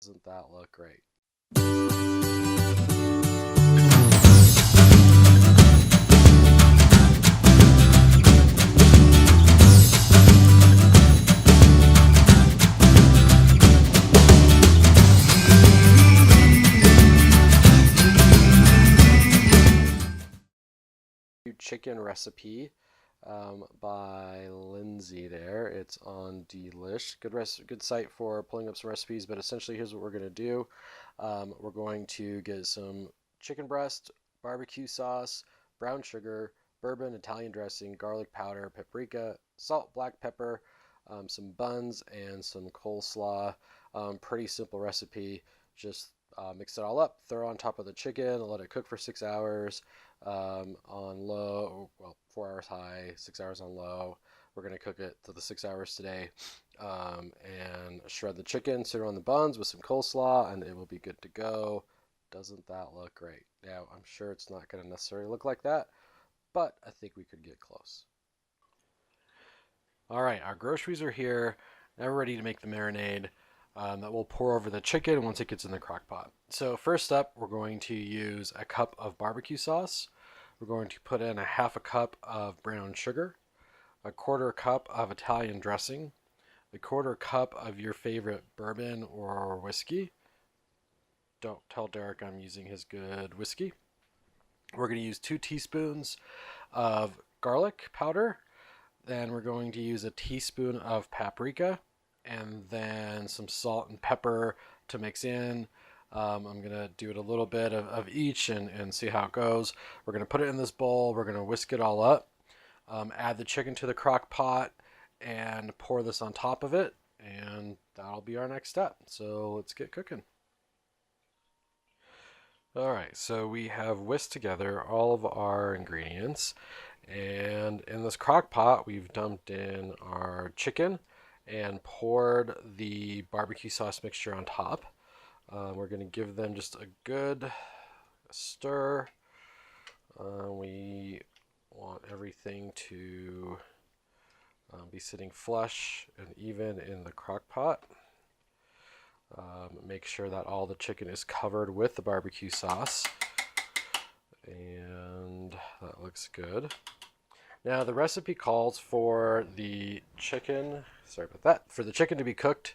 Doesn't that look great? Chicken recipe by Lindsay there. It's on Delish. Good site for pulling up some recipes, but essentially here's what we're going to do. We're going to get some chicken breast, barbecue sauce, brown sugar, bourbon, Italian dressing, garlic powder, paprika, salt, black pepper, some buns, and some coleslaw. Pretty simple recipe. Just mix it all up, throw it on top of the chicken, let it cook for 6 hours on low, well, 4 hours high, 6 hours on low. We're going to cook it to the 6 hours today and shred the chicken, sit it on the buns with some coleslaw, and it will be good to go. Doesn't that look great? Now, I'm sure it's not going to necessarily look like that, but I think we could get close. All right, our groceries are here. Now we're ready to make the marinade that we'll pour over the chicken once it gets in the crock pot. So first up, we're going to use a cup of barbecue sauce. We're going to put in a half a cup of brown sugar, a quarter cup of Italian dressing, a quarter cup of your favorite bourbon or whiskey. Don't tell Derek I'm using his good whiskey. We're going to use 2 teaspoons of garlic powder. Then we're going to use a teaspoon of paprika, and then some salt and pepper to mix in. I'm going to do it a little bit of each and see how it goes. We're going to put it in this bowl. We're going to whisk it all up, add the chicken to the crock pot, and pour this on top of it, and that'll be our next step. So let's get cooking. All right, so we have whisked together all of our ingredients, and in this crock pot, we've dumped in our chicken and poured the barbecue sauce mixture on top. We're going to give them just a good stir. We want everything to be sitting flush and even in the crock pot. Make sure that all the chicken is covered with the barbecue sauce, and that looks good. Now the recipe calls for the chicken, for the chicken to be cooked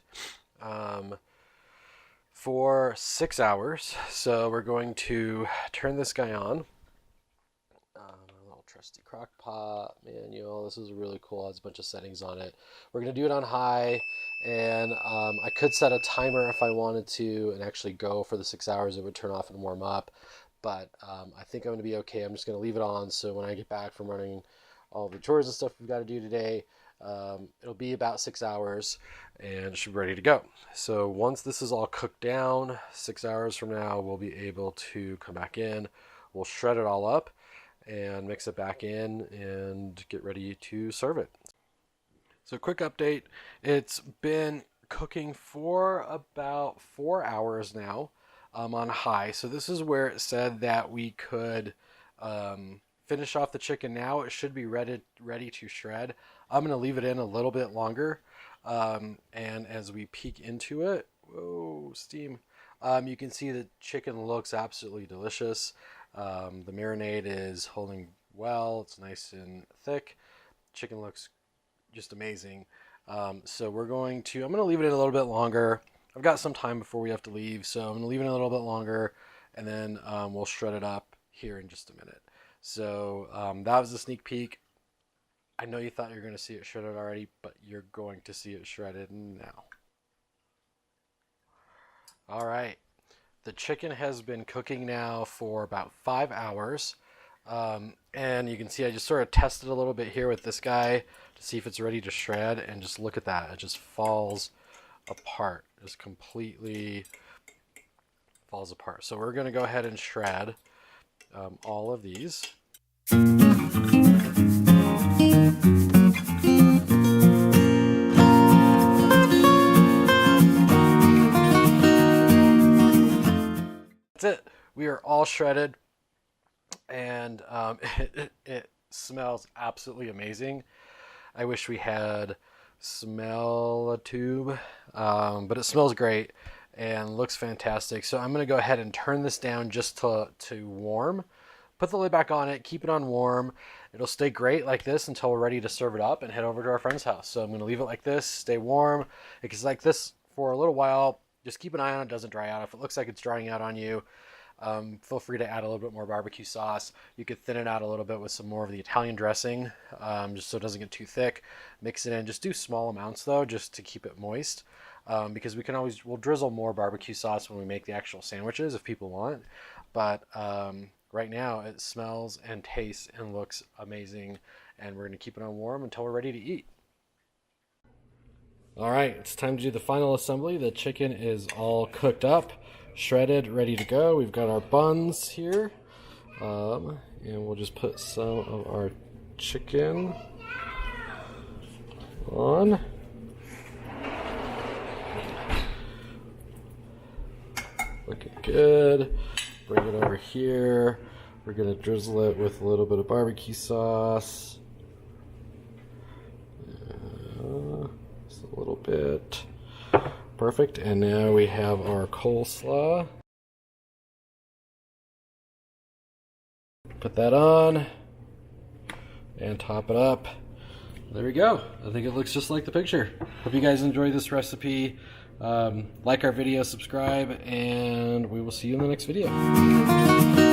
for 6 hours. So we're going to turn this guy on. A little trusty crock pot manual. This is really cool. It has a bunch of settings on it. We're going to do it on high, and I could set a timer if I wanted to and actually go for the 6 hours. It would turn off and warm up, but I think I'm going to be okay. I'm just going to leave it on, so when I get back from running all the chores and stuff we've got to do today, it'll be about 6 hours and it should be ready to go. So once this is all cooked down, 6 hours from now, we'll be able to come back in. We'll shred it all up and mix it back in and get ready to serve it. So quick update, it's been cooking for about 4 hours now on high. So this is where it said that we could finish off the chicken now. It should be ready to shred. I'm going to leave it in a little bit longer. And as we peek into it, whoa, steam. You can see the chicken looks absolutely delicious. The marinade is holding well. It's nice and thick. Chicken looks just amazing. So I'm going to leave it in a little bit longer. I've got some time before we have to leave, so I'm going to leave it in a little bit longer, and then we'll shred it up here in just a minute. So that was a sneak peek. I know you thought you were going to see it shredded already, but you're going to see it shredded now. All right. The chicken has been cooking now for about 5 hours. And you can see I just sort of tested a little bit here with this guy to see if it's ready to shred, and just look at that. It just falls apart. Just completely falls apart. So we're going to go ahead and shred all of these. That's it. We are all shredded, and it smells absolutely amazing. I wish we had smell a tube, but it smells great, and looks fantastic. So I'm going to go ahead and turn this down just to warm. Put the lid back on it, keep it on warm. It'll stay great like this until we're ready to serve it up and head over to our friend's house. So I'm going to leave it like this, stay warm. It's like this for a little while. Just keep an eye on it, doesn't dry out. If it looks like it's drying out on you, feel free to add a little bit more barbecue sauce. You could thin it out a little bit with some more of the Italian dressing, just so it doesn't get too thick. Mix it in. Just do small amounts though, just to keep it moist. Because we'll drizzle more barbecue sauce when we make the actual sandwiches if people want. But right now it smells and tastes and looks amazing, and we're going to keep it on warm until we're ready to eat. All right, it's time to do the final assembly. The chicken is all cooked up, shredded, ready to go. We've got our buns here, and we'll just put some of our chicken on. Looking good. Bring it over here. We're gonna drizzle it with a little bit of barbecue sauce. Just a little bit. Perfect. And now we have our coleslaw. Put that on and top it up. There we go. I think it looks just like the picture. Hope you guys enjoyed this recipe. Like our video, subscribe, and we will see you in the next video.